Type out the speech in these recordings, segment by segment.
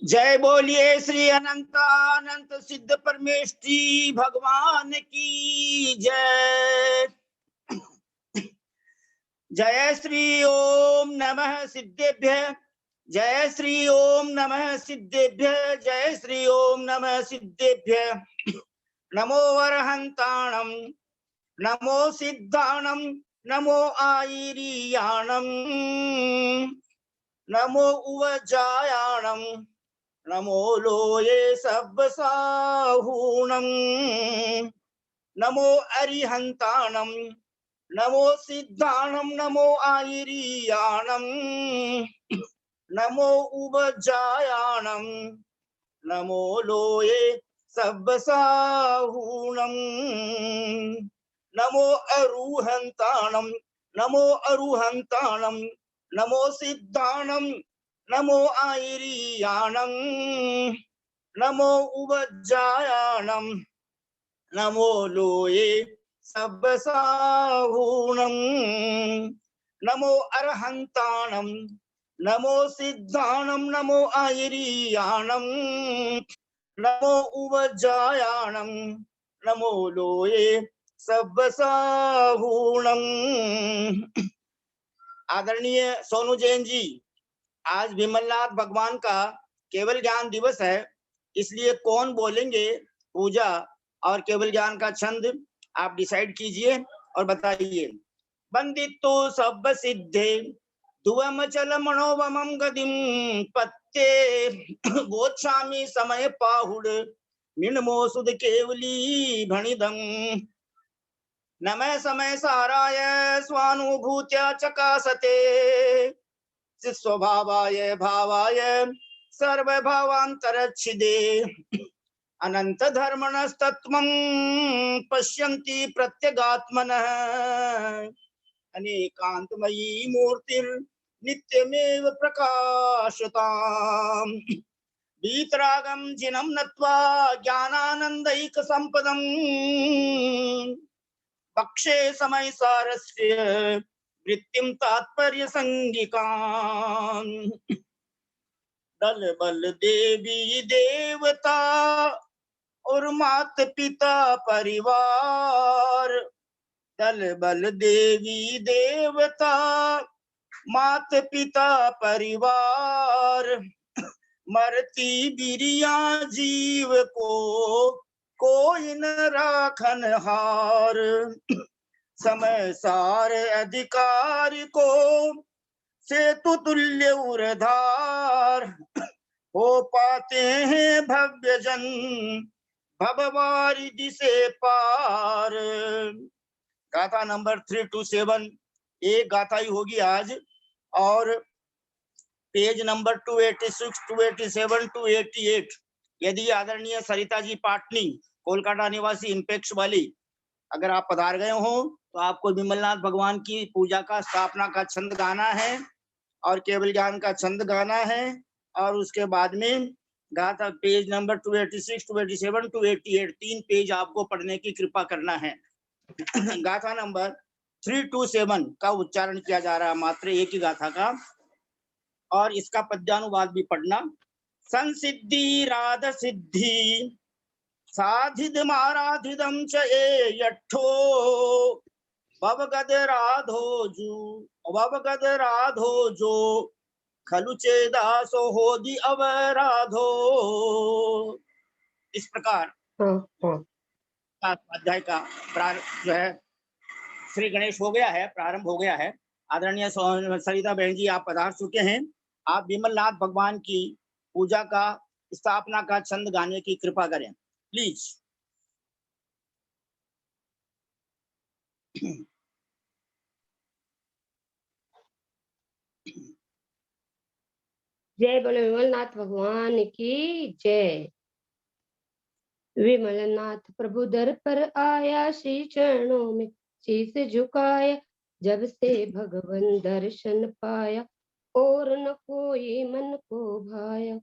जय बोलिए श्री अनंत अनंत सिद्ध परमेष्ठी भगवान की जय। जय श्री ओम नमः सिद्धेभ्य, जय श्री ओम नमः सिद्धेभ्य, जय श्री ओम नमः सिद्धेभ्य। नमो अरहंताणं, नमो सिद्धाणं, नमो आयिरियाणं, नमो उवजायाणं, नमो लोये सब्बसाहूणं, नमो अरिहंताणं, नमो सिद्धाणं, नमो आयिरियाणं, नमो उवजायाणं, नमो लोये सब्बसाहूणं, नमो अरुहंताणं, नमो अरुहंताणं, नमो सिद्धाणं, नमो आयिरियाणं, नमो उवजायाणं, नमो लोये सब्बसाहूणं, नमो अरहंताणं, नमो सिद्धाणं, नमो आयिरियाणं, नमो उवजायाणं, नमो लोये सब्बसाहूणं। आदरणीय सोनू जैन जी, आज विमलनाथ भगवान का केवल ज्ञान दिवस है, इसलिए कौन बोलेंगे पूजा और केवल ज्ञान का छंद आप डिसाइड कीजिए और बताइए। बंदितो सब सिद्धे दुवम चल मनोवमं गदिम पत्ते गोच्छामि समय पाहुड मिनमो सुद केवली भणिदं। नमः समय साराय स्वानुभूत्या चकासते स्वभावाय भावाय सर्वभावान्तरच्छिदे अनंत धर्मणस्तत्वं पश्यन्ति प्रत्यगात्मनः अनेकांतमयी मूर्तिर्नित्यमेव प्रकाशताम्। वीतरागं जिनं नत्वा ज्ञानानन्दैक संपदम् पक्षे समय सारस्य वृत्तिं तात्पर्य संगिकां। दल बल देवी देवता और मात पिता परिवार, दल बल देवी देवता मात पिता परिवार, मरती बिरिया जीव को कोई न राखन हार। समय सार अधिकारी को सेतु तुल्य उरधार, हो पाते हैं भव्य जन भववारिधि से पार। गाथा नंबर 327 एक गाथा ही होगी आज, और पेज नंबर 286, 287, 288। यदि आदरणीय सरिता जी पाटनी, कोलकाता निवासी इंपेक्स वाली, अगर आप पधार गए हो तो आपको विमलनाथ भगवान की पूजा का स्थापना का छंद गाना है और केवल ज्ञान का छंद गाना है, और उसके बाद में गाथा पेज नंबर 286, 287, 288 तीन पेज आपको पढ़ने की कृपा करना है। गाथा नंबर 327 का उच्चारण किया जा रहा है, मात्र एक ही गाथा का, और इसका पद्यानुवाद भी पढ़ना। संसिद्धि राध सिद्धि साधिदमाराधिदं च ए यठो भवगद राधो जो खलु चेदासो होदि अवराधो। इस प्रकार अध्याय का जो है श्री गणेश हो गया है, प्रारंभ हो गया है। आदरणीय सरिता बहन जी आप पधार चुके हैं। आप विमलनाथ भगवान की पूजा का स्थापना का छंद गाने की कृपा करें प्लीज। जय बोले विमलनाथ भगवान की जय। विमलनाथ प्रभु दर पर आया, श्री चरणों में शीश झुकाया। जब से भगवन दर्शन पाया, और न कोई मन को भाया।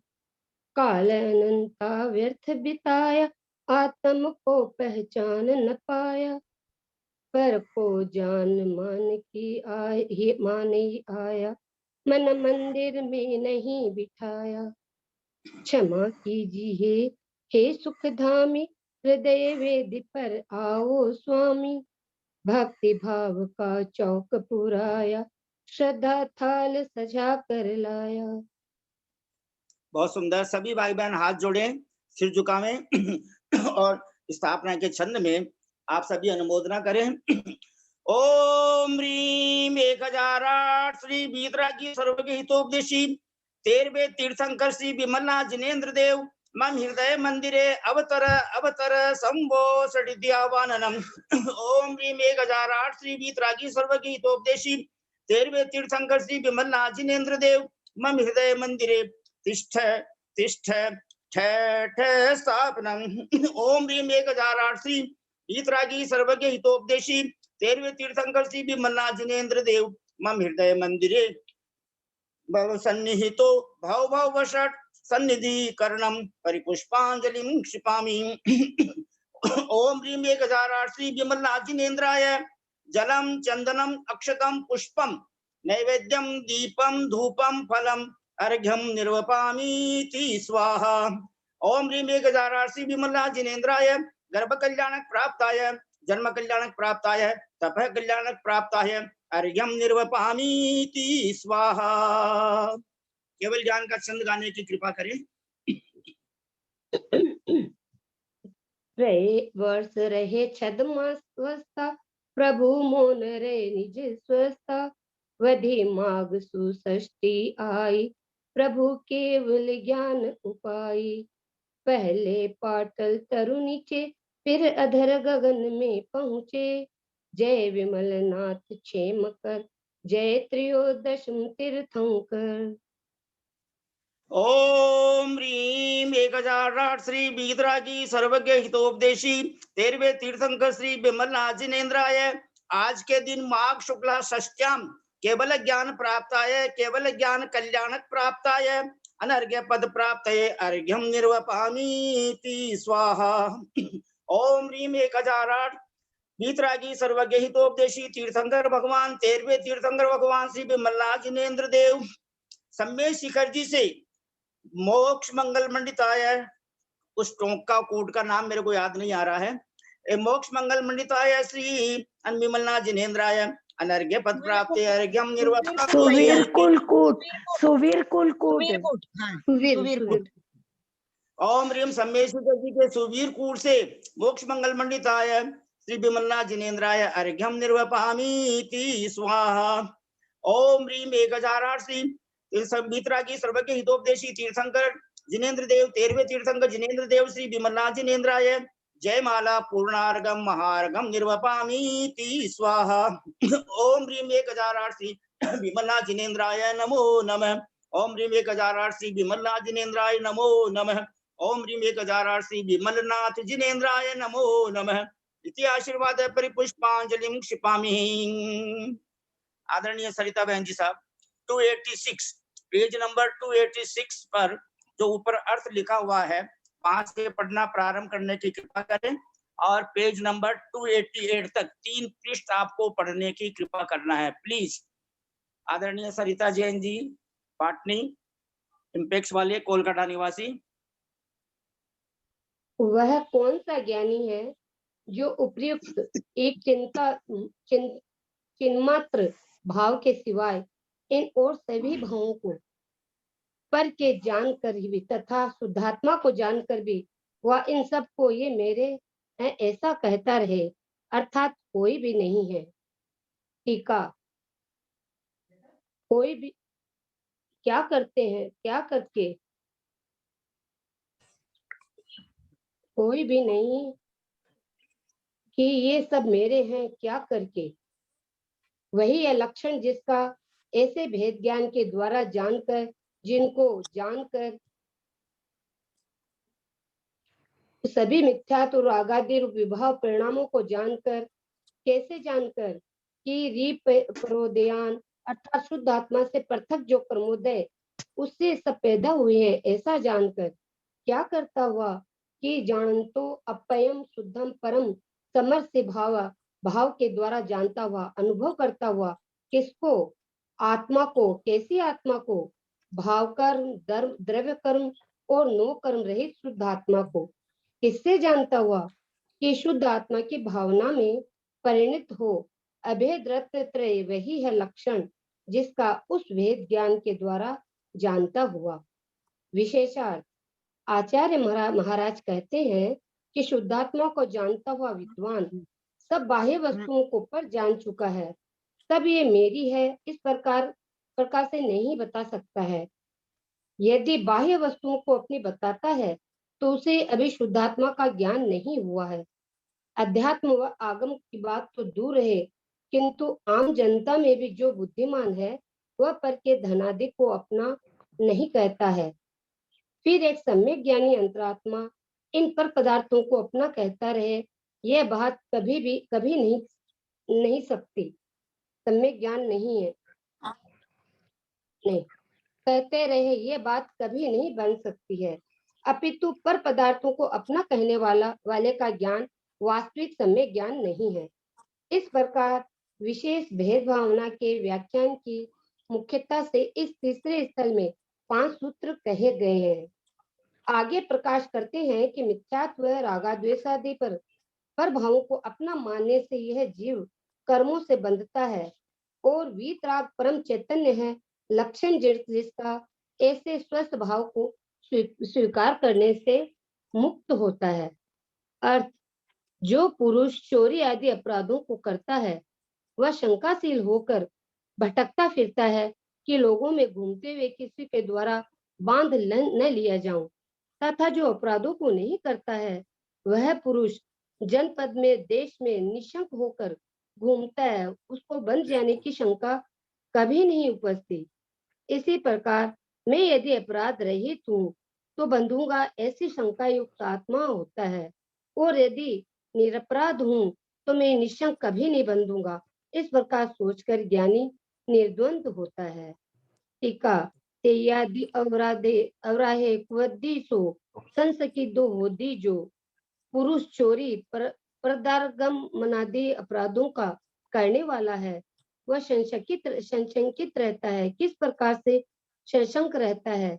काल अनंता व्यर्थ बिताया, आत्म को पहचान न पाया। पर को जान मान ही आया, मन मंदिर में नहीं बिठाया। क्षमा कीजिए हे सुखधामी, हृदय वेदी पर आओ स्वामी। भक्ति भाव का चौक पुराया, श्रद्धा थाल सजा कर लाया। बहुत सुंदर। सभी भाई बहन हाथ जोड़े, सिर झुकावें और स्थापना के छंद में आप सभी अनुमोदना करें। ओम ह्रीम 1008 श्री वीतरागी सर्वज्ञ हितोपदेशी 13वें तीर्थंकर श्री विमलनाथ जिनेन्द्र देव मम हृदय मंदिरे अवतर अवतर संभो सडिद्यावाननम। ओम ह्रीम 1008 श्री वीतरागी सर्वज्ञ हितोपदेशी 13वें तीर्थंकर श्री विमलनाथ जिनेन्द्र देव मम हृदय मंदिरे तिष्ठ तिष्ठ ठठ स्थापनम। ओम ह्रीम 1008 श्री वीतरागी सर्वज्ञ हितोपदेशी 13वें तीर्थंकर श्री विमलनाथ जिनेन्द्र देव मम हृदय मंदिरे भव सन्निहितो भव भव वषट सन्निधि करणम परिपुष्पांजलिं क्षिपामि। ओम ह्रीम 1008 श्री विमलनाथ जिनेन्द्राय जलम चंदनम अक्षतम पुष्पम नैवेद्यम दीपम धूपम फलम अर्घ्यम निर्वपामीति स्वाहा। ओम ह्रीम 1008 श्री विमलनाथ जिनेन्द्राय गर्भ कल्याणक प्राप्ताय जन्म कल्याणक प्राप्ताय तपः कल्याणक प्राप्ताय अर्घ्यम निर्वपामीति स्वाहा। केवल ज्ञान का छंद गाने की कृपा करें। वर्ष रहे छद्मा स्वस्था, प्रभु मोन रे निज स्वस्था। वधि माघ सुषष्टि आई, प्रभु केवल ज्ञान उपाई। पहले पाटल तरु नीचे, फिर अधर गगन में पहुँचे। जय विमल नाथ क्षेम कर, जय त्रयोदशम तीर्थंकर। ओम ह्रीम 1008 श्री वीतरागी सर्वज्ञ हितोपदेशी 13वें तीर्थंकर श्री विमलनाथ जिनेन्द्राय आज के दिन माघ शुक्ला षष्ट्याम केवल ज्ञान प्राप्ताय केवल ज्ञान कल्याणक प्राप्ताय अनर्घ्य पद प्राप्तये अर्घ्यम निर्वपामीति स्वाहा। ओम ह्रीम 1008 वीतरागी सर्वज्ञ हितोपदेशी तीर्थंकर भगवान 13वें तीर्थंकर भगवान श्री विमलनाथ जिनेन्द्र देव सम्मेद शिखर जी से मोक्ष मंगल मंडिताय, उस टोंक का कोट का नाम मेरे को याद नहीं आ रहा है। मोक्ष मंगल मंडिताय श्री विमलनाथ जिनेन्द्राय अनर्घ्य पद प्राप्त अर्घ्यम निर्वपामीति। सुवीर कुलकूट, सुवीर कुलकूट, सुवीर। ओम ह्रीम सम्मेशिखर जी के सुवीर कूट से मोक्ष मंगल मंडिताय श्री विमलनाथ जिनेन्द्राय अर्घ्यम निर्वपामीति स्वाहा। ओम ह्रीम 1008 श्री वीतरागी सर्वज्ञ हितोपदेशी तीर्थंकर जिनेन्द्र देव 13वें तीर्थंकर जिनेन्द्र देव श्री विमलनाथ जिनेन्द्राय जय माला पूर्णार्घम महार्घम निर्वपामीति स्वाहा। ओम ह्रीम 1008 श्री विमलनाथ जिनेन्द्राय नमो नमः। ओम ह्रीम 1008 श्री विमलनाथ जिनेन्द्राय नमो नमः। ओम ह्रीम 1008 श्री विमलनाथ जिनेन्द्राय नमो नमः। इति आशीर्वाद परिपुष्पांजलिं क्षिपामि। आदरणीय सरिता बहन जी साहब 286 पेज नंबर 286 पर जो ऊपर अर्थ लिखा हुआ है वहां से पढ़ना प्रारंभ करने की कृपा करें और पेज नंबर 288 तक 3 पृष्ठ आपको पढ़ने की कृपा करना है प्लीज। आदरणीय सरिता जैन जी पाटनी इंपेक्स वाले कोलकाता निवासी। वह कौन सा ज्ञानी है जो उपर्युक्त एक चिन्मात्र भाव के सिवाय इन और सभी भावों को पर के जानकर भी तथा शुद्धात्मा को जानकर भी वह इन सब को ये मेरे हैं ऐसा कहता रहे, अर्थात कोई भी नहीं है। टीका। कोई भी क्या करते हैं, क्या करके कोई भी नहीं कि ये सब मेरे हैं क्या करके। वही है लक्षण जिसका ऐसे भेद ज्ञान के द्वारा जानकर, जिनको जानकर सभी मिथ्यात्व और आगादी रूप विभाव परिणामों को जानकर, कैसे जानकर कि रिपरोदयान अर्थात शुद्ध आत्मा से पृथक जो कर्मोदय उससे सब पैदा हुए हैं ऐसा जानकर क्या करता हुआ कि जानतो अपयम शुद्धम परम समर से भाव के द्वारा जानता हुआ, अनुभव करता हुआ किसको? आत्मा को। कैसी आत्मा को? भाव कर्म, द्रव्य कर्म और नो कर्म रहित शुद्ध आत्मा को किससे जानता हुआ? कि शुद्ध आत्मा की भावना में परिणत हो। अभेद रत्न त्रय वही है लक्षण जिसका उस वेद ज्ञान के द्वारा जानता हुआ। विशेषार्थ आचार्य महाराज कहते हैं कि शुद्धात्मा को जानता हुआ विद्वान सब बाह्य वस्तुओं को पर जान चुका है, तब ये मेरी है इस प्रकार से नहीं बता सकता है। यदि बाह्य वस्तुओं को अपनी बताता है तो उसे अभी शुद्धात्मा का ज्ञान नहीं हुआ है। अध्यात्म व आगम की बात तो दूर रहे, किंतु आम जनता में भी जो बुद्धिमान है वह पर के धनादि को अपना नहीं कहता है। फिर एक सम्यक ज्ञानी अंतरात्मा इन पर पदार्थों को अपना कहता रहे, यह बात कभी नहीं सकती। सम्यक ज्ञान नहीं है, नहीं कहते रहे ये बात कभी नहीं बन सकती है। अपितु पर पदार्थों को अपना कहने वाले का ज्ञान वास्तविक सम्यक ज्ञान नहीं है। इस प्रकार विशेष भेद भावना के व्याख्यान की मुख्यता से इस तीसरे स्थल में 5 सूत्र कहे गए हैं। आगे प्रकाश करते हैं कि मिथ्यात्व रागाद्वेषादि पर भावों को अपना मानने से यह जीव कर्मों से बंधता है और वीतराग परम चैतन्य है लक्षण जिसका ऐसे स्वस्थ भाव को स्वीकार करने से मुक्त होता है। अर्थ जो पुरुष चोरी आदि अपराधों को करता है वह शंकाशील होकर भटकता फिरता है कि लोगों में घूमते हुए किसी के द्वारा बांध न लिया जाऊं, तथा जो अपराधों को नहीं करता है वह पुरुष जनपद में देश में निशंक होकर घूमता है, उसको बंध जाने की शंका कभी नहीं उपजती। इसी प्रकार मैं यदि अपराध रहित हूँ तो बंधूंगा ऐसी शंका युक्त आत्मा होता है, और यदि निरपराध हूँ तो मैं निशंक कभी नहीं बंधूंगा। इस प्रकार सोचकर ज्ञानी निर्द्वंद होता है। टीका तेयादि अवराहे क्वदिसो संसकिदो होदी जो पुरुष चोरी प्रदारगम मनादि अपराधों का करने वाला है वह संशंकित रहता है। किस प्रकार से संशंक रहता है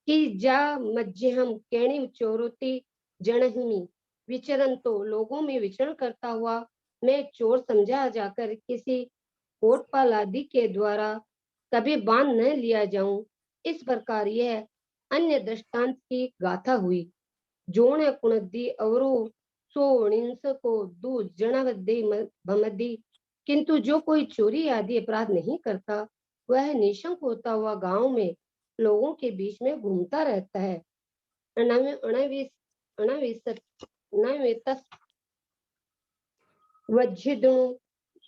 कि जा मज्जहम केणी चोरोती जनहिमी विचरण, तो लोगों में विचरण करता हुआ मैं चोर समझा जाकर किसी कोटपाल आदि के द्वारा कभी बांध न लिया जाऊं। इस प्रकार यह अन्य दृष्टांत की गाथा हुई। जोण कुणद्दी अवरो सोणिंस को दू जणवद्दी भमदी, किंतु जो कोई चोरी आदि अपराध नहीं करता वह निशंक होता हुआ गांव में लोगों के बीच में घूमता रहता है।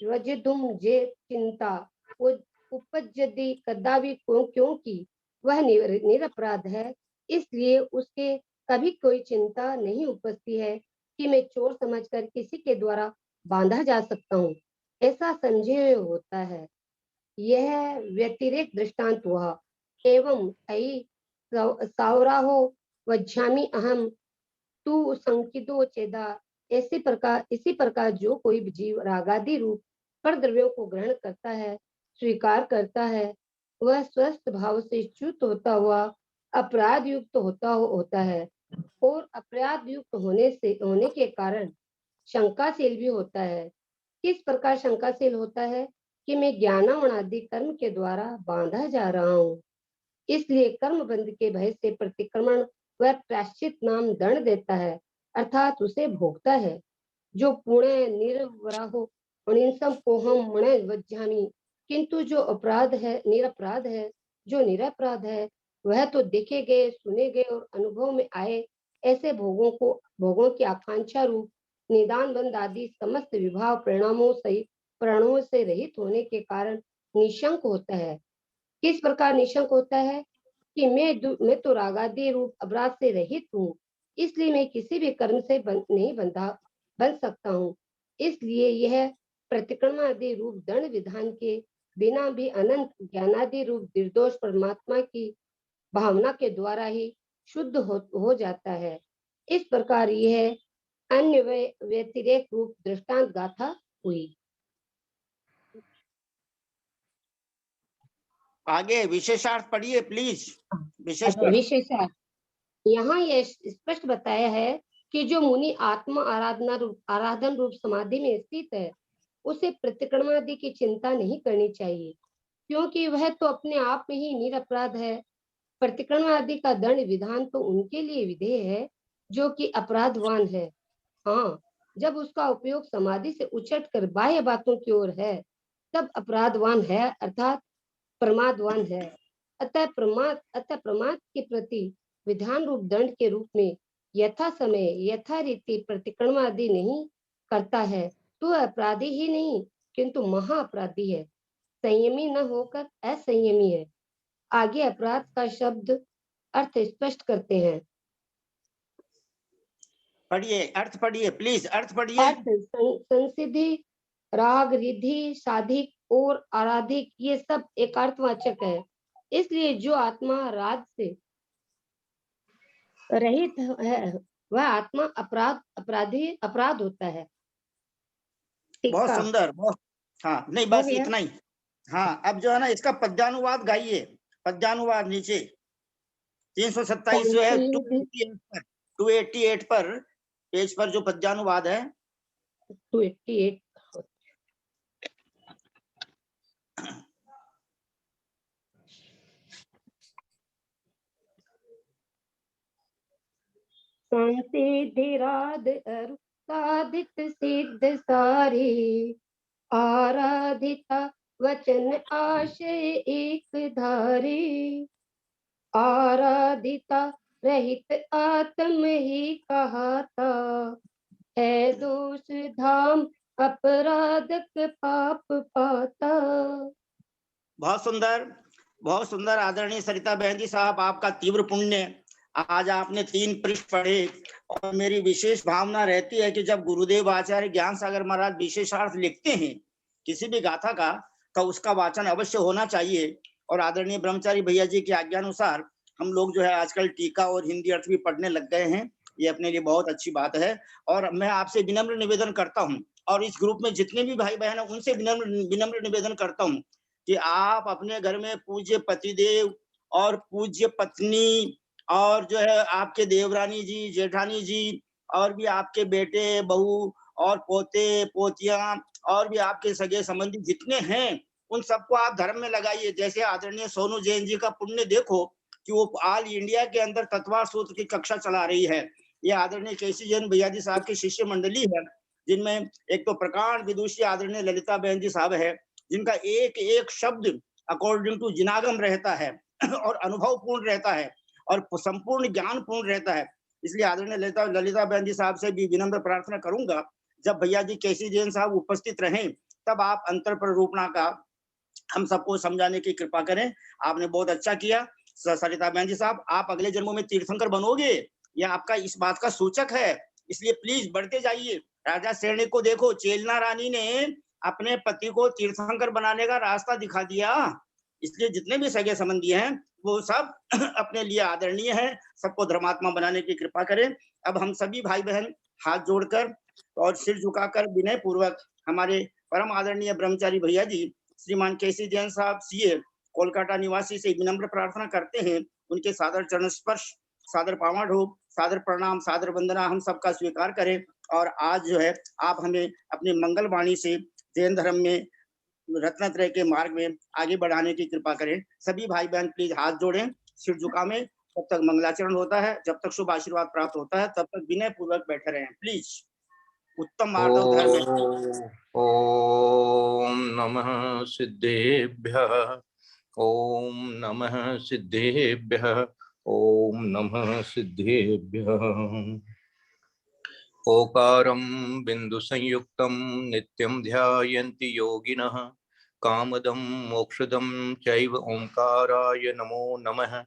वज्जिदुम जे चिंता उपजदी कदावी क्योंकि वह निरपराध है, इसलिए उसके कभी कोई चिंता नहीं उपजती है कि मैं चोर समझकर किसी के द्वारा बांधा जा सकता हूँ, ऐसा समझे होता है। यह व्यतिरेक दृष्टांत हुआ। एवं अयि सावराहो वज्झामि अहम तू संकितो चेदा, इसी प्रकार जो कोई जीव रागादि रूप पर द्रव्यों को ग्रहण करता है, स्वीकार करता है, वह स्वस्थ भाव से च्युत होता हुआ अपराध युक्त होता है, और अपराध युक्त होने के कारण शंकाशील भी होता है। किस प्रकार शंकाशील होता है कि मैं ज्ञानावण आदि कर्म के द्वारा बांधा जा रहा हूँ, इसलिए कर्म बंध के भय से प्रतिक्रमण वह प्रायश्चित नाम दंड देता है, अर्थात उसे भोगता है। जो पुण्य निर्वराहो अनिंसम कोहम मणे वज्जामी, किंतु जो अपराध है निरपराध है, जो निरपराध है वह तो देखे गए सुने गए और अनुभव में आए ऐसे भोगों की आकांक्षा रूप निदान बंद आदि समस्त विभाव परिणामों से रहित होने के कारण निशंक होता है। किस प्रकार निशंक होता है कि मैं तो रागादि रूप अपराध से रहित हूँ, इसलिए मैं किसी भी कर्म से नहीं बन सकता हूँ। इसलिए यह प्रतिक्रमण आदि रूप दंड विधान के बिना भी अनंत ज्ञानादि रूप निर्दोष परमात्मा की भावना के द्वारा ही शुद्ध हो जाता है। इस प्रकार यह अन्य व्यतिरेक रूप दृष्टांत गाथा हुई। आगे विशेषार्थ पढ़िए प्लीज। विशेषार्थ विशेषार्थ यहाँ यह स्पष्ट बताया है कि जो मुनि आत्मा आराधन रूप समाधि में स्थित है, उसे प्रतिक्रमणादि की चिंता नहीं करनी चाहिए, क्योंकि वह तो अपने आप में ही निरपराध है। प्रतिक्रमण आदि का दंड विधान तो उनके लिए विधेय है जो कि अपराधवान है। हाँ, जब उसका उपयोग समाधि से उछट कर बाह्य बातों की ओर है, तब अपराधवान है, अर्थात प्रमादवान है। अतः प्रमाद के प्रति विधान रूप दंड के रूप में यथा समय यथा रीति प्रतिक्रमण आदि नहीं करता है, तो अपराधी ही नहीं किंतु महा अपराधी है, संयमी न होकर असंयमी है। आगे अपराध का शब्द अर्थ स्पष्ट करते हैं। पढ़िए, अर्थ पढ़िए प्लीज, अर्थ पढ़िए। अर्थ संसिद्धि, राग, रिद्धि, साधिक और आराधिक, ये सब एक अर्थवाचक है। इसलिए जो आत्मा राग से रहित है, वह आत्मा अपराध होता है। बहुत टीका सुंदर, बहुत। हाँ नहीं, हो बस गया। इतना ही। हाँ, अब जो है ना, इसका पद्यानुवाद गाइए। पद्यानुवाद नीचे 327 जो है, संसिद्धि 288 पर पेज पर जो पद्यानुवाद है। 288। संसिधिराद अरु साधित सिद्ध सारी, आराधिता वचन आशय एक धारी, आराधिता रहित आत्म ही कहाता, है दोष धाम अपराधक पाप पाता। बहुत सुंदर, बहुत सुंदर। आदरणीय सरिता बहन जी साहब, आपका तीव्र पुण्य। आज आपने 3 पृष्ठ पढ़े, और मेरी विशेष भावना रहती है कि जब गुरुदेव आचार्य ज्ञान सागर महाराज विशेषार्थ लिखते हैं किसी भी गाथा का, तो उसका वाचन अवश्य होना चाहिए। और आदरणीय ब्रह्मचारी भैया जी की आज्ञानुसार हम लोग जो है आजकल टीका और हिंदी अर्थ भी पढ़ने लग गए हैं। ये अपने लिए बहुत अच्छी बात है। और मैं आपसे विनम्र निवेदन करता हूँ, और इस ग्रुप में जितने भी भाई बहन है उनसे विनम्र निवेदन करता हूँ कि आप अपने घर में पूज्य पतिदेव और पूज्य पत्नी और जो है आपके देवरानी जी, जेठानी जी, और भी आपके बेटे, बहू और पोते, पोतियां, और भी आपके सगे संबंधी जितने हैं, उन सबको आप धर्म में लगाइए। जैसे आदरणीय सोनू जैन जी का पुण्य देखो कि वो ऑल इंडिया के अंदर तत्वार सूत्र की कक्षा चला रही है। ये आदरणीय केसी जैन भैया जी साहब की शिष्य मंडली है, जिनमें एक तो प्रकांड विदुषी आदरणीय ललिता बहन जी साहब है, जिनका एक एक शब्द अकॉर्डिंग टू जिनागम रहता है और अनुभव पूर्ण रहता है और संपूर्ण ज्ञान पूर्ण रहता है। इसलिए आदरणीय ललिता बहन जी साहब से भी विनम्र प्रार्थना करूंगा, जब भैया जी केसी जैन साहब उपस्थित रहें, तब आप अंतर प्ररूपणा का हम सबको समझाने की कृपा करें। आपने बहुत अच्छा किया सरिता बहन जी साहब। आप अगले जन्मों में तीर्थंकर बनोगे, यह आपका इस बात का सूचक है। इसलिए प्लीज बढ़ते जाइए। राजा श्रेणी को देखो, चेलना रानी ने अपने पति को तीर्थंकर बनाने का रास्ता दिखा दिया। इसलिए जितने भी सगे संबंधी हैं वो सब अपने लिए आदरणीय है। सबको धर्मात्मा बनाने की कृपा करें। अब हम सभी भाई बहन हाथ जोड़कर और सिर झुकाकर विनय पूर्वक हमारे परम आदरणीय ब्रह्मचारी भैया जी श्रीमान केसी जैन साहब सीए कोलकाता निवासी से विनम्र प्रार्थना करते हैं, उनके सादर चरण स्पर्श, सादर पावन ढोक, सादर प्रणाम, सादर वंदना हम सबका स्वीकार करें। और आज जो है आप हमें अपनी मंगल वाणी से जैन धर्म में रत्नत्रय के मार्ग में आगे बढ़ाने की कृपा करें। सभी भाई बहन प्लीज हाथ जोड़ें, सिर झुकावें। जब तक मंगलाचरण होता है, जब तक शुभ आशीर्वाद प्राप्त होता है, तब तक विनय पूर्वक बैठे रहें प्लीज। उत्तम मार्दव धर्म है। ओम नमः सिद्धेभ्यः, ओम नमः सिद्धेभ्यः, ओम नमः सिद्धेभ्यः। ओकारं बिंदु संयुक्तं नित्यं ध्यायन्ति योगिनः, कामदं मोक्षदं चैव ओंकाराय नमो नमः।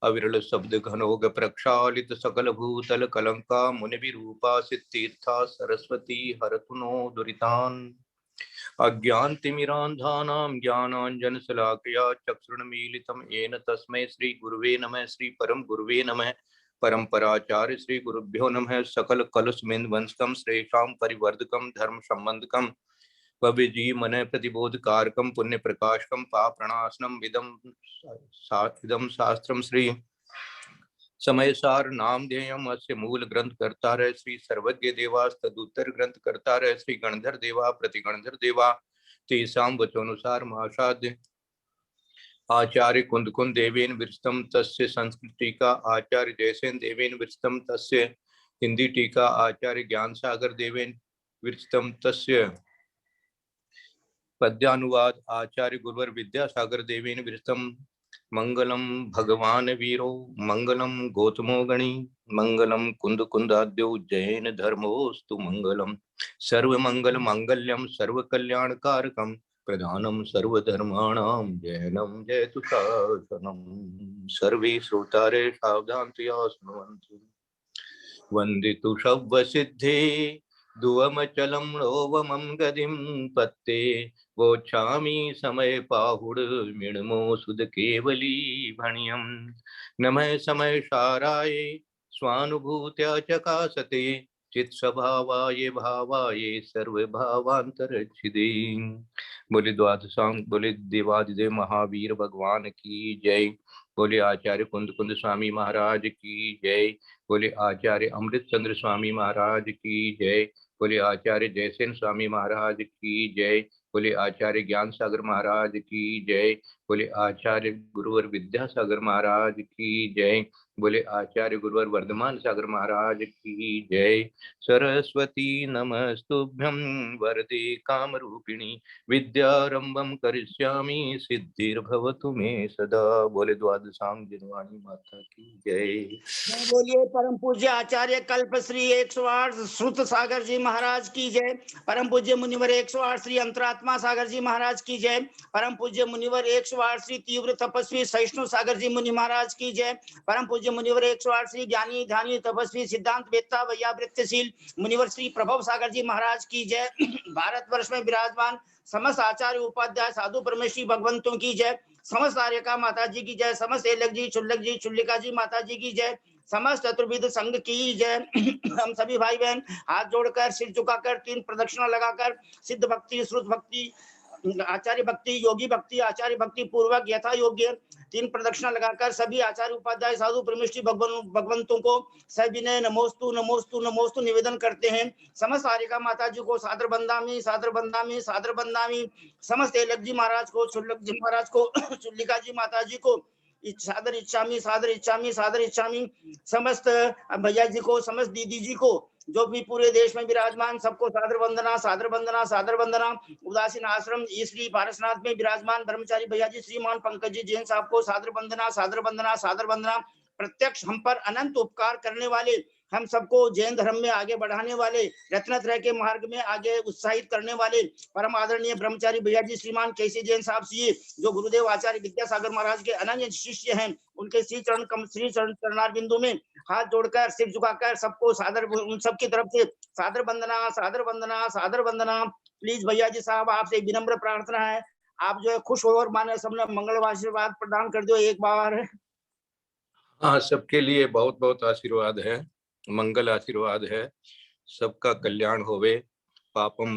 अविरल शब्द घनोग प्रक्षालित सकल भूतल कलंका मुनि विरूपा सिद्धीर्था सरस्वती हरतु नो दुरितान्। अज्ञानतिमिरान्धानां ज्ञानाञ्जनशलाकया चक्षुरुन्मीलितं येन तस्मै श्री गुरुवे नमः। श्री परम गुरुवे नमः। परंपराचार्य श्री गुरुभ्यो नमः। सकल कलुषमिन्वंशकं श्रेषां परिवर्धकं धर्म संबंधकं भव्यजी मन प्रतिबोध कारकम पुण्य प्रकाशकम पाप्रणाशनम इदम शास्त्रम श्री समयसार नाम ध्येयम अस्य मूल ग्रंथ करता रहे श्री सर्वज्ञ देवा तदुत्तर ग्रंथ करता रहे श्री गणधर देवा प्रतिगणधर देवा तेषां वचोनुसार महासाध्य आचार्य कुंद कुंद देवेन विरस्तम तस्य संस्कृत टीका आचार्य जयसेन देवेन विरस्तम तस्य हिंदी टीका आचार्य ज्ञान सागर देवेन विरस्तम तस्य पद्यानुवाद आचार्य गुरुवर विद्यासागर देवेन विरस्तम मंगलम भगवान वीरो मंगलम गौतमो गणी मंगलम कुंद कुंदाद्यो जैन धर्मोस्तु मंगलम सर्व मंगल मांगल्यम सर्व कल्याणकारकम प्रधानम सर्वधर्माणां जैनम जयतु शासनम सर्वे श्रोतारे सावधानतया शृण्वन्तु वन्दितु शब्दसिद्धे दुवमचलं नोवमं गदिं पत्ते वोच्छामि समय पाहुड मिणमो सुध केवली भणियं नमः समय साराय स्वानुभूत्या चकासते चित स्वभावाय भावाय सर्व भावांतरच्छिदे बोले द्वादशांग बोले देवादिदेव महावीर भगवान की जय बोले आचार्य कुंद कुंद स्वामी महाराज की जय बोले आचार्य अमृत चंद्र स्वामी महाराज की जय बोले आचार्य जयसेन स्वामी महाराज की जय बोले आचार्य ज्ञान सागर महाराज की जय बोले आचार्य गुरुवर विद्यासागर महाराज की जय बोले आचार्य गुरुवर वर्धमान सागर महाराज की जय सरस्वती नमस्तुभ्यं वरदे कामरूपिणी विद्यारंभं करिष्यामि सिद्धिर्भवतु मे सदा बोले द्वादशांग जिनवाणी माता की जय बोलिए परम पूज्य आचार्य कल्प श्री 108 श्रुत सागर जी महाराज की जय। परम पूज्य मुनिवर 108 श्री अंतरात्मा सागर जी महाराज की जय। परम पूज्य मुनिवर 108 श्री तीव्र तपस्वी सहिष्णु सागर जी मुनि महाराज की जय। परम पूज्य मुनिवर 108 श्री ज्ञानी ध्यानी तपस्वी सिद्धांत वेत्ता वैयावृत्यशील मुनिवर श्री प्रभव सागर जी महाराज की जय। भारतवर्ष में विराजमान समस्त आचार्य उपाध्याय साधु परमेश्वरी भगवंतों की जय। समस्त आर्यका माता जी की जय। समस्त एलक जी चुल्लिका जी माता जी की जय। समस्त चतुर्विद संघ की जय। हम सभी भाई बहन हाथ जोड़कर सिर झुकाकर 3 प्रदक्षिणा लगाकर सिद्ध भक्ति श्रुत भक्ति आचार्य भक्ति योगी भक्ति आचार्य भक्ति पूर्वक यथा योग्य 3 प्रदक्षिणा लगाकर सभी आचार्य उपाध्याय साधु परमेश्वरी भगवंतों को सविनय नमोस्तु नमोस्तु नमोस्तु निवेदन करते हैं। समस्त आर्यका माता जी को सादर बंदामी सादर बंदामी सादर बंदामी। समस्त एलक जी महाराज को चुल्लक जी महाराज को चुल्लिका जी माता जी को सादर इच्छामी सादर इच्छामी सादर इच्छामी। समस्त भैया जी को समस्त दीदी जी को जो भी पूरे देश में विराजमान सबको सादर वंदना सादर वंदना सादर वंदना। उदासीन आश्रम श्री पारसनाथ में विराजमान ब्रह्मचारी भैया जी श्रीमान पंकज जी जैन साहब को सादर वंदना सादर वंदना सादर वंदना। प्रत्यक्ष हम पर अनंत उपकार करने वाले हम सबको जैन धर्म में आगे बढ़ाने वाले रत्नत्रय के मार्ग में आगे उत्साहित करने वाले परम आदरणीय ब्रह्मचारी भैया जी श्रीमान केसी जैन साहब जी जो गुरुदेव आचार्य विद्यासागर महाराज के अनन्य शिष्य हैं उनके श्री चरणार बिंदु में हाथ जोड़कर सिर झुकाकर सबको सादर उन सबकी तरफ से सादर वंदना सादर वंदना सादर वंदना। प्लीज भैया जी साहब आपसे विनम्र प्रार्थना है आप जो है खुश हो और माने सबने मंगल आशीर्वाद प्रदान कर दो एक बार। हाँ सबके लिए बहुत बहुत आशीर्वाद है मंगल आशीर्वाद है सबका कल्याण होवे पापम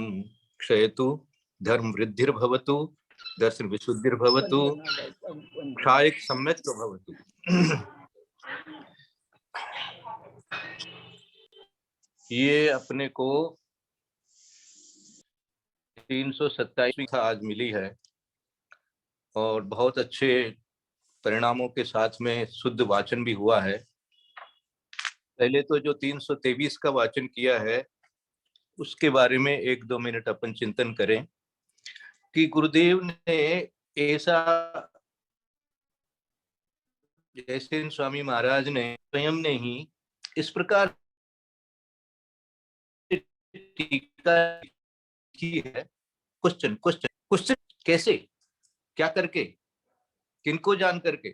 क्षयतु धर्म वृद्धिर्भवतु दर्शन विशुद्धिर्भवतु क्षायक सम्यक् भवतु। ये अपने को 327 आज मिली है और बहुत अच्छे परिणामों के साथ में शुद्ध वाचन भी हुआ है। पहले तो जो 323 का वाचन किया है उसके बारे में 1-2 मिनट अपन चिंतन करें कि गुरुदेव ने ऐसा जयसेन स्वामी महाराज ने स्वयं ने ही इस प्रकार टीका की है। क्वेश्चन कैसे क्या करके किनको जान करके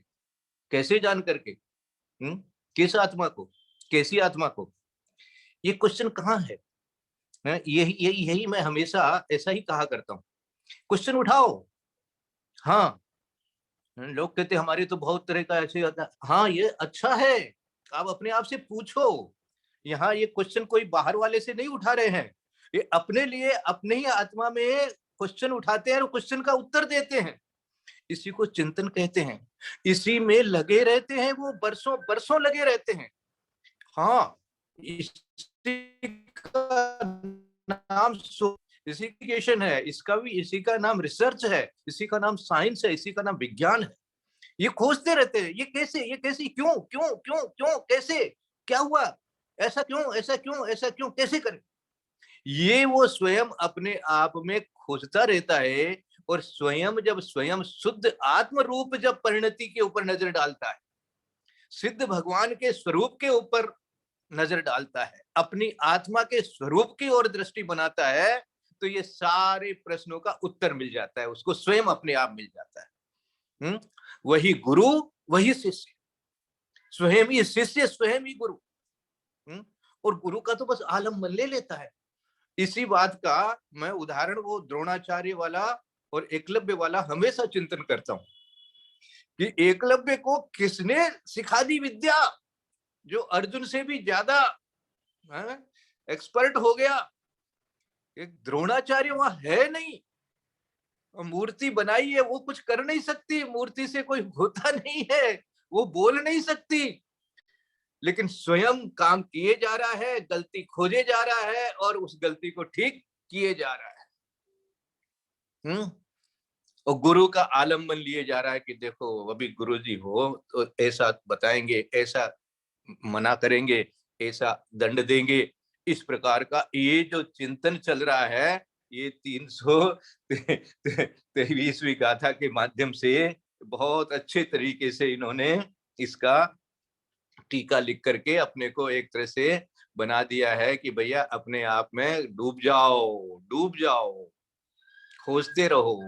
कैसे जान करके किस आत्मा को कैसी आत्मा को ये क्वेश्चन कहाँ है? यही मैं हमेशा ऐसा ही कहा करता हूँ क्वेश्चन उठाओ। हाँ लोग कहते हमारे तो बहुत तरह का ऐसे होता है। हाँ ये अच्छा है आप अपने आप से पूछो। यहाँ ये क्वेश्चन कोई बाहर वाले से नहीं उठा रहे हैं ये अपने लिए अपने ही आत्मा में क्वेश्चन उठाते हैं और क्वेश्चन का उत्तर देते हैं। इसी को चिंतन कहते हैं। इसी में लगे रहते हैं, वो बरसों बरसों लगे रहते हैं। हाँ, इसी का नाम इन्वेस्टिगेशन है, इसका भी इसी का नाम रिसर्च है, इसी का नाम साइंस है, इसी का नाम विज्ञान है। ये खोजते रहते हैं, ये कैसे, क्यों क्यों क्यों क्यों, कैसे, क्या हुआ, ऐसा क्यों, ऐसा क्यों, ऐसा क्यों, कैसे करें। ये वो स्वयं अपने आप में खोजता रहता है, और स्वयं जब स्वयं शुद्ध आत्म रूप जब परिणति के ऊपर नजर डालता है, सिद्ध भगवान के स्वरूप के ऊपर नजर डालता है, अपनी आत्मा के स्वरूप की ओर दृष्टि बनाता है, तो ये सारे प्रश्नों का उत्तर मिल जाता है उसको, स्वयं अपने आप मिल जाता है। वही गुरु, वही शिष्य, स्वयं ही शिष्य, स्वयं ही गुरु। और गुरु का तो बस आलम्बन ले लेता है। इसी बात का मैं उदाहरण वो द्रोणाचार्य वाला और एकलव्य वाला हमेशा चिंतन करता हूं, कि एकलव्य को किसने सिखा दी विद्या, जो अर्जुन से भी ज्यादा एक्सपर्ट हो गया। एक द्रोणाचार्य वहां है नहीं, मूर्ति बनाई है, वो कुछ कर नहीं सकती, मूर्ति से कोई होता नहीं है, वो बोल नहीं सकती, लेकिन स्वयं काम किए जा रहा है, गलती खोजे जा रहा है, और उस गलती को ठीक किए जा रहा है। और गुरु का आलम्बन लिए जा रहा है कि देखो अभी गुरुजी हो तो ऐसा बताएंगे, ऐसा मना करेंगे, ऐसा दंड देंगे। इस प्रकार का ये जो चिंतन चल रहा है, ये 323वीं गाथा के माध्यम से बहुत अच्छे तरीके से इन्होंने इसका टीका लिख करके अपने को एक तरह से बना दिया है कि भैया अपने आप में डूब जाओ, डूब जाओ, खोजते रहो,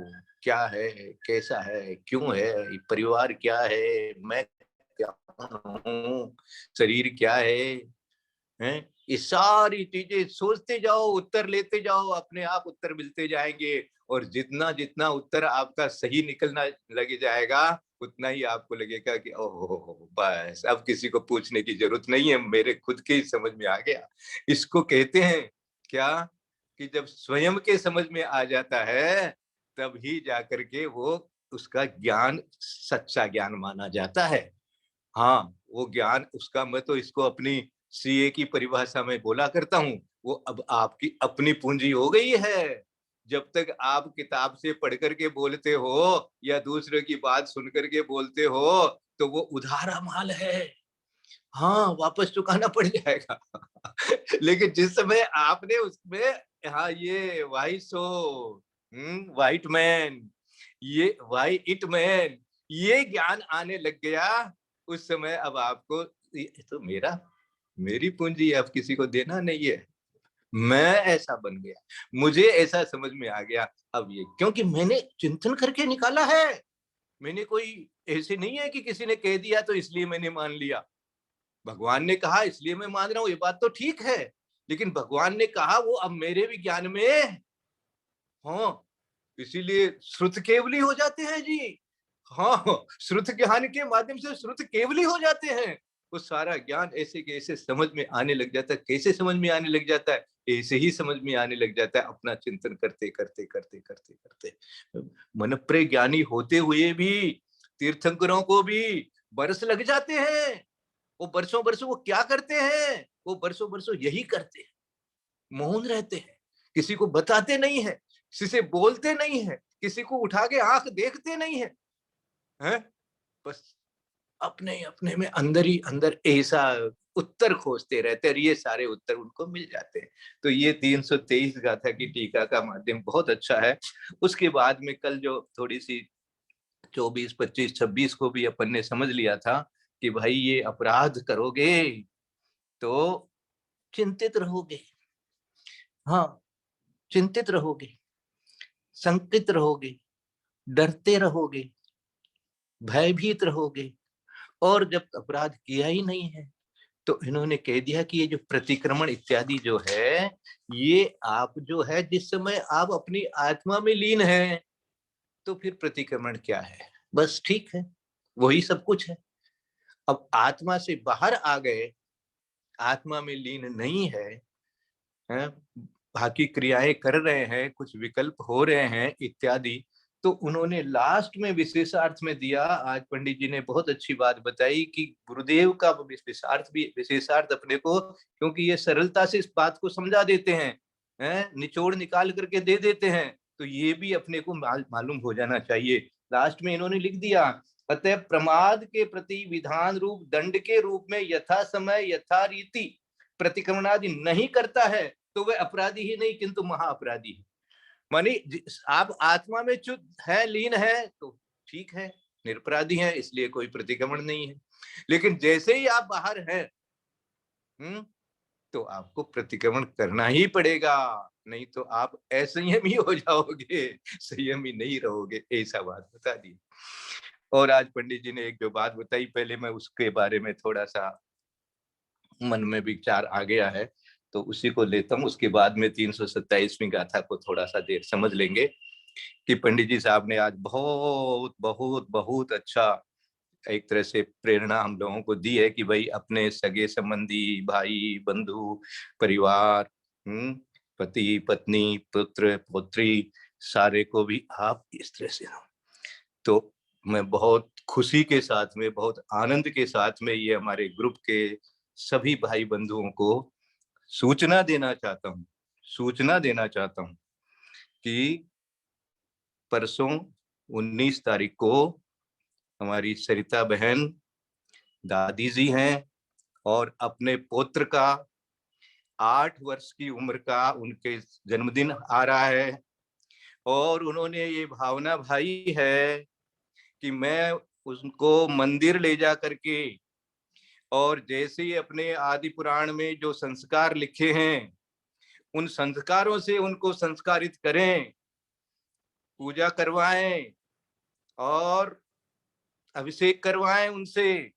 क्या है, कैसा है, क्यों है, परिवार क्या है, मैं क्या हूँ, शरीर क्या है, ये सारी चीजें सोचते जाओ, उत्तर लेते जाओ, अपने आप उत्तर मिलते जाएंगे। और जितना जितना उत्तर आपका सही निकलना लगे जाएगा, उतना ही आपको लगेगा कि ओहो बस अब किसी को पूछने की जरूरत नहीं है, मेरे खुद के ही समझ में आ गया। इसको कहते हैं क्या, कि जब स्वयं के समझ में आ जाता है, तब ही जाकर के वो उसका ज्ञान सच्चा ज्ञान माना जाता है। हाँ, वो ज्ञान उसका, मैं तो इसको अपनी सीए की परिभाषा में बोला करता हूँ, वो अब आपकी अपनी पूंजी हो गई है। जब तक आप किताब से पढ़ करके बोलते हो या दूसरे की बात सुन करके बोलते हो, तो वो उधारा माल है, हाँ वापस चुकाना पड़ जाएगा। लेकिन जिस समय आपने उसमें, हाँ ये वाई सो, वाइट मैन, ये वाई इट मैन, ये ज्ञान आने लग गया, उस समय अब आपको ये तो मेरी पूंजी अब किसी को देना नहीं है, मैं ऐसा बन गया, मुझे ऐसा समझ में आ गया। अब ये क्योंकि मैंने चिंतन करके निकाला है, मैंने कोई ऐसे नहीं है कि किसी ने कह दिया तो इसलिए मैंने मान लिया, भगवान ने कहा इसलिए मैं मान रहा हूं, ये बात तो ठीक है, लेकिन भगवान ने कहा वो अब मेरे भी ज्ञान में, हाँ, इसीलिए श्रुत केवली हो जाते हैं जी। हाँ, श्रुत ज्ञान के माध्यम से श्रुत केवली हो जाते हैं, वो सारा ज्ञान ऐसे कैसे समझ में आने लग जाता है। कैसे समझ में आने लग जाता है, ऐसे ही समझ में आने लग जाता है, अपना चिंतन करते करते करते करते करते। मन प्रे ज्ञानी होते हुए भी तीर्थंकरों को भी बरस लग जाते हैं। वो बरसों बरसों वो क्या करते हैं, वो बरसों बरसों यही करते हैं, मौन रहते हैं, किसी को बताते नहीं है, किसी से बोलते नहीं है, किसी को उठा के आंख देखते नहीं है, हैं? बस अपने अपने में अंदर ही अंदर ऐसा उत्तर खोजते रहते हैं, ये सारे उत्तर उनको मिल जाते हैं। तो ये 323 गाथा की टीका का माध्यम बहुत अच्छा है। उसके बाद में कल जो थोड़ी सी 24, 25, 26 को भी अपन ने समझ लिया था कि भाई ये अपराध करोगे तो चिंतित रहोगे, हाँ चिंतित रहोगे, संकित रहोगे, डरते रहोगे, भयभीत रहोगे, और जब अपराध किया ही नहीं है तो इन्होंने कह दिया कि ये जो प्रतिक्रमण इत्यादि जो है, ये आप जो है जिस समय आप अपनी आत्मा में लीन है, तो फिर प्रतिक्रमण क्या है, बस ठीक है, वही सब कुछ है। अब आत्मा से बाहर आ गए, आत्मा में लीन नहीं है, बाकी क्रियाएं कर रहे हैं, कुछ विकल्प हो रहे हैं इत्यादि, तो उन्होंने लास्ट में विशेषार्थ में दिया। आज पंडित जी ने बहुत अच्छी बात बताई कि गुरुदेव का विशेषार्थ अपने को, क्योंकि ये सरलता से इस बात को समझा देते हैं, निचोड़ निकाल करके दे देते हैं, तो ये भी अपने को मालूम हो जाना चाहिए। लास्ट में इन्होंने लिख दिया, अतः प्रमाद के प्रति विधान रूप दंड के रूप में यथा समय यथा रीति प्रतिक्रमणादि नहीं करता है तो वह अपराधी ही नहीं किंतु महाअपराधी है। मानी आप आत्मा में शुद्ध है, लीन है तो ठीक है, निरपराधी है, इसलिए कोई प्रतिक्रमण नहीं है। लेकिन जैसे ही आप बाहर हैं, तो आपको प्रतिक्रमण करना ही पड़ेगा, नहीं तो आप असंयमी हो जाओगे, संयमी नहीं रहोगे। ऐसा बात बता दी। और आज पंडित जी ने एक जो बात बताई, पहले मैं उसके बारे में थोड़ा सा मन में विचार आ गया है तो उसी को लेता हूँ। उसके बाद में 327वीं गाथा को थोड़ा सा देर समझ लेंगे कि पंडित जी साहब ने आज बहुत बहुत बहुत अच्छा एक तरह से प्रेरणा हम लोगों को दी है कि भाई अपने सगे संबंधी, भाई बंधु, परिवार, पति पत्नी, पुत्र पौत्री, सारे को भी आप इस तरह से हो। तो मैं बहुत खुशी के साथ में, बहुत आनंद के साथ में ये हमारे ग्रुप के सभी भाई बंधुओं को सूचना देना चाहता हूं कि परसों 19 तारीख को हमारी सरिता बहन दादी जी हैं और अपने पुत्र का 8 वर्ष की उम्र का उनके जन्मदिन आ रहा है और उन्होंने ये भावना भाई है कि मैं उसको मंदिर ले जा करके और जैसे ही अपने आदि पुराण में जो संस्कार लिखे हैं उन संस्कारों से उनको संस्कारित करें, पूजा करवाएं और अभिषेक करवाएं उनसे।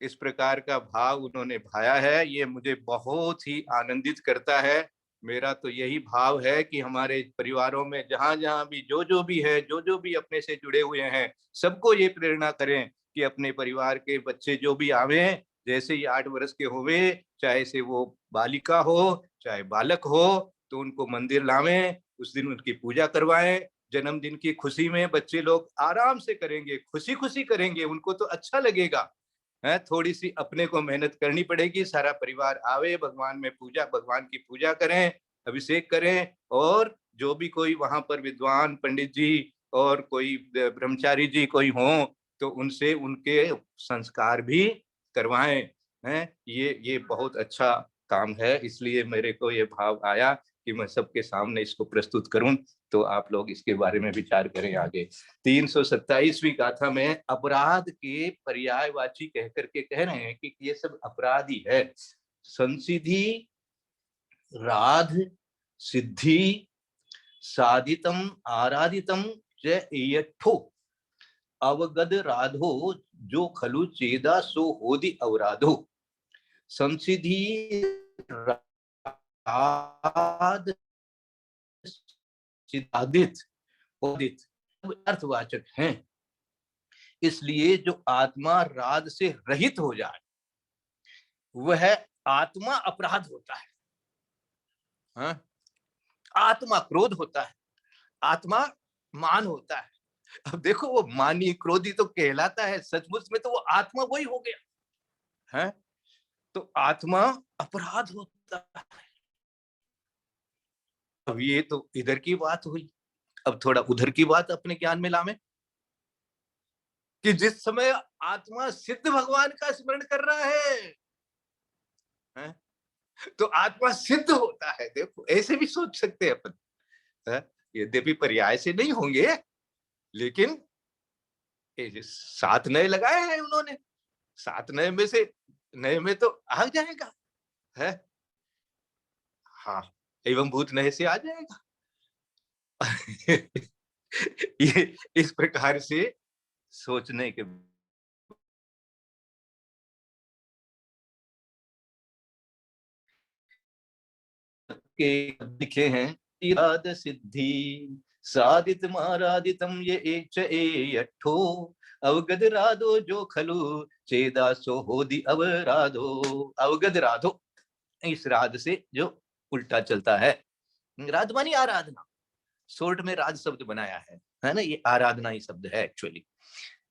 इस प्रकार का भाव उन्होंने भाया है, ये मुझे बहुत ही आनंदित करता है। मेरा तो यही भाव है कि हमारे परिवारों में जहां जहां भी जो भी है, जो भी अपने से जुड़े हुए हैं, सबको ये प्रेरणा करें कि अपने परिवार के बच्चे जो भी आवे, जैसे ही 8 वर्ष के होवे, चाहे से वो बालिका हो चाहे बालक हो, तो उनको मंदिर लावें, उस दिन उनकी पूजा करवाएं। जन्मदिन की खुशी में बच्चे लोग आराम से करेंगे, खुशी खुशी करेंगे, उनको तो अच्छा लगेगा है। थोड़ी सी अपने को मेहनत करनी पड़ेगी, सारा परिवार आवे, भगवान की पूजा करें, अभिषेक करें और जो भी कोई वहां पर विद्वान पंडित जी और कोई ब्रह्मचारी जी कोई हों तो उनसे उनके संस्कार भी करवाएं हैं। ये बहुत अच्छा काम है, इसलिए मेरे को ये भाव आया कि मैं सबके सामने इसको प्रस्तुत करूं, तो आप लोग इसके बारे में विचार करें आगे। 327वीं गाथा में अपराध के पर्यायवाची कह करके कह रहे हैं कि ये सब अपराधी है। संसिधि राध सिद्धि साधितम आराधितम च यठो अवगद राधो जो खलु चेदा सो होदि अवराधो। संसिधि राध सिद्धादित अर्थवाचक हैं, इसलिए जो आत्मा राग से रहित हो जाए वह आत्मा अपराध होता है। हाँ? आत्मा क्रोध होता है, आत्मा मान होता है। अब देखो वो मानी क्रोधी तो कहलाता है, सचमुच में तो वो आत्मा वही हो गया है। तो आत्मा अपराध होता है। अब ये तो इधर की बात हुई, अब थोड़ा उधर की बात अपने ज्ञान में लावे कि जिस समय आत्मा सिद्ध भगवान का स्मरण कर रहा है? तो आत्मा सिद्ध होता है। देखो ऐसे भी सोच सकते हैं अपन, यद्यपि पर्याय से नहीं होंगे, लेकिन 7 नए लगाए हैं उन्होंने, 7 नए में से नए में तो आ जाएगा है। हाँ, एवं भूत नए से आ जाएगा। ये इस प्रकार से सोचने के लिखे हैं। इराद सिद्धि साधित मारादितम ये एक अठो अवगद राधो जो खलु चेदा सो होदि अवराधो। अवगद राधो, इस राध से जो उल्टा चलता है, राध मानी आराधना, शॉर्ट में राज शब्द बनाया है। है ना, ये आराधना ही शब्द है एक्चुअली।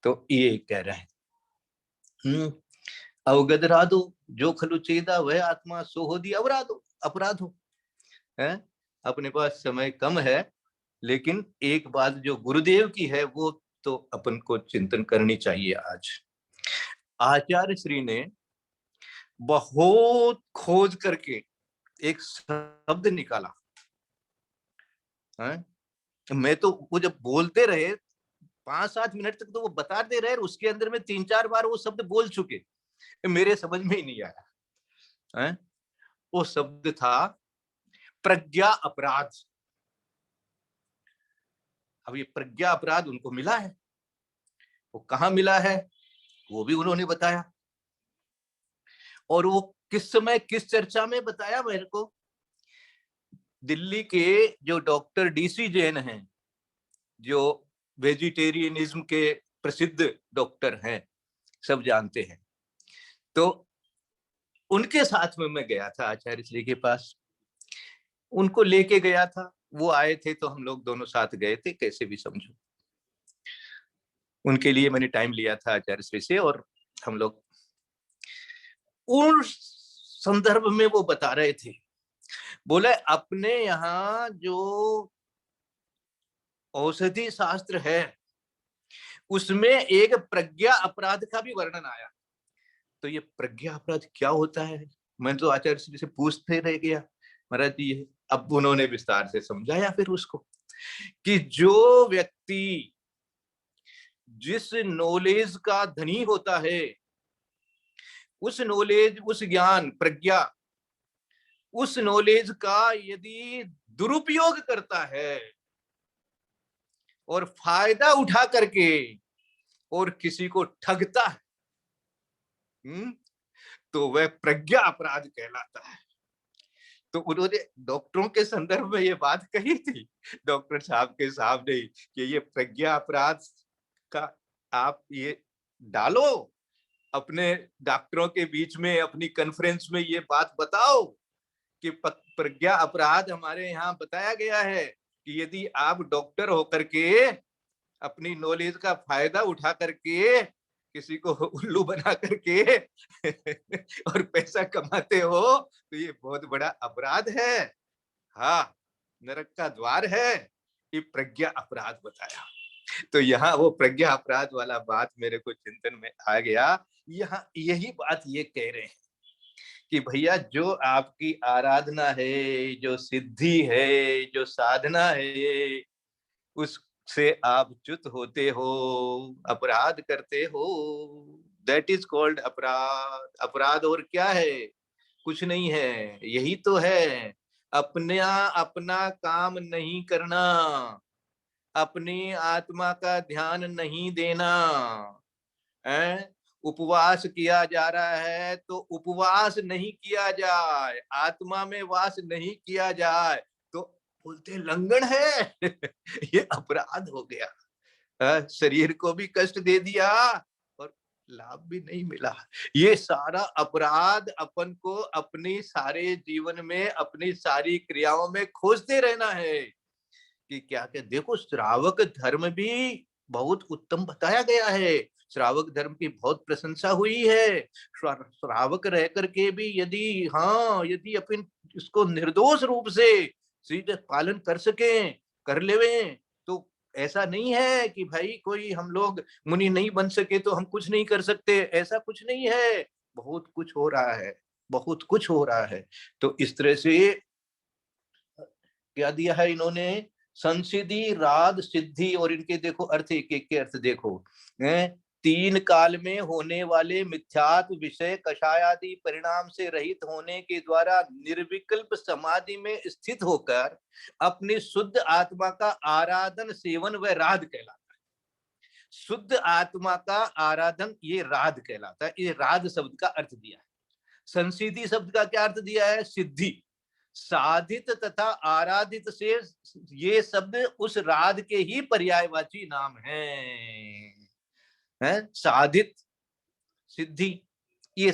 तो ये कह रहे हैं अवगदराधो जो खलु चेदा वह आत्मा सो हो दी अपराधो अपराधो है। अपने पास समय कम है, लेकिन एक बात जो गुरुदेव की है वो तो अपन को चिंतन करनी चाहिए। आज आचार्य श्री ने बहुत खोज करके एक शब्द निकाला है। मैं तो वो जब बोलते रहे 5-7 मिनट तक तो वो बताते रहे, उसके अंदर में 3-4 बार वो शब्द बोल चुके, मेरे समझ में ही नहीं आया है। वो शब्द था प्रज्ञा अपराध। अब ये प्रज्ञा अपराध उनको मिला है, वो कहाँ मिला है वो भी उन्होंने बताया, और वो किस समय किस चर्चा में बताया मेरे को। दिल्ली के जो डॉक्टर डीसी जैन हैं, जो वेजिटेरियनिज्म के प्रसिद्ध डॉक्टर हैं, सब जानते हैं, तो उनके साथ में मैं गया था आचार्य श्री के पास, उनको लेके गया था। वो आए थे तो हम लोग दोनों साथ गए थे, कैसे भी समझो। उनके लिए मैंने टाइम लिया था आचार्य श्री से, और हम लोग उस संदर्भ में वो बता रहे थे, बोले अपने यहाँ जो औषधि शास्त्र है उसमें एक प्रज्ञा अपराध का भी वर्णन आया। तो ये प्रज्ञा अपराध क्या होता है, मैं तो आचार्य श्री से पूछते रह गया महाराज जी। अब उन्होंने विस्तार से समझाया फिर उसको, कि जो व्यक्ति जिस नॉलेज का धनी होता है, उस नॉलेज, उस ज्ञान, प्रज्ञा, उस नॉलेज का यदि दुरुपयोग करता है और फायदा उठा करके और किसी को ठगता है, तो वह प्रज्ञा अपराध कहलाता है। तो उन्होंने डॉक्टरों के संदर्भ में ये बात कही थी डॉक्टर साहब के सामने कि ये प्रज्ञा अपराध का आप ये डालो अपने डॉक्टरों के बीच में, अपनी कॉन्फ्रेंस में ये बात बताओ कि प्रज्ञा अपराध हमारे यहाँ बताया गया है कि यदि आप डॉक्टर होकर के अपनी नॉलेज का फायदा उठा करके किसी को उल्लू बना करके और पैसा कमाते हो तो ये बहुत बड़ा अपराध है। हाँ, नरक का द्वार है। ये प्रज्ञा अपराध बताया। तो यहाँ वो प्रज्ञा अपराध वाला बात मेरे को चिंतन में आ गया। यहाँ यही बात ये कह रहे हैं कि भैया जो आपकी आराधना है, जो सिद्धि है, जो साधना है, उससे आप च्युत होते हो, अपराध करते हो, दैट इज कॉल्ड अपराध। अपराध और क्या है, कुछ नहीं है, यही तो है, अपना काम नहीं करना, अपनी आत्मा का ध्यान नहीं देना है। उपवास किया जा रहा है तो उपवास नहीं किया जाए, आत्मा में वास नहीं किया जाए तो बोलते लंघन है। ये अपराध हो गया। शरीर को भी कष्ट दे दिया और लाभ भी नहीं मिला। ये सारा अपराध अपन को अपनी सारे जीवन में, अपनी सारी क्रियाओं में खोजते रहना है कि क्या क्या। देखो श्रावक धर्म भी बहुत उत्तम बताया गया है, श्रावक धर्म की बहुत प्रशंसा हुई है। श्रावक रह करके भी यदि, हाँ, यदि अपन इसको निर्दोष रूप से सीधे पालन कर सके, कर लेवे, तो ऐसा नहीं है कि भाई कोई हम लोग मुनि नहीं बन सके तो हम कुछ नहीं कर सकते, ऐसा कुछ नहीं है। बहुत कुछ हो रहा है, बहुत कुछ हो रहा है। तो इस तरह से क्या दिया है इन्होंने, संसिद्धि, राध, सिद्धि, और इनके देखो अर्थ, एक एक के अर्थ देखो। तीन काल में होने वाले मिथ्यात्व विषय कषायादि परिणाम से रहित होने के द्वारा निर्विकल्प समाधि में स्थित होकर अपनी शुद्ध आत्मा का आराधन, सेवन व राध कहलाता है। शुद्ध आत्मा का आराधन ये राध कहलाता है। ये राध शब्द का अर्थ दिया है। संसिद्धि शब्द का क्या अर्थ दिया है, सिद्धि। साधित तथा आराधित से ये शब्द उस राध के ही पर्यायवाची नाम हैं। साधित, सिद्धि, ये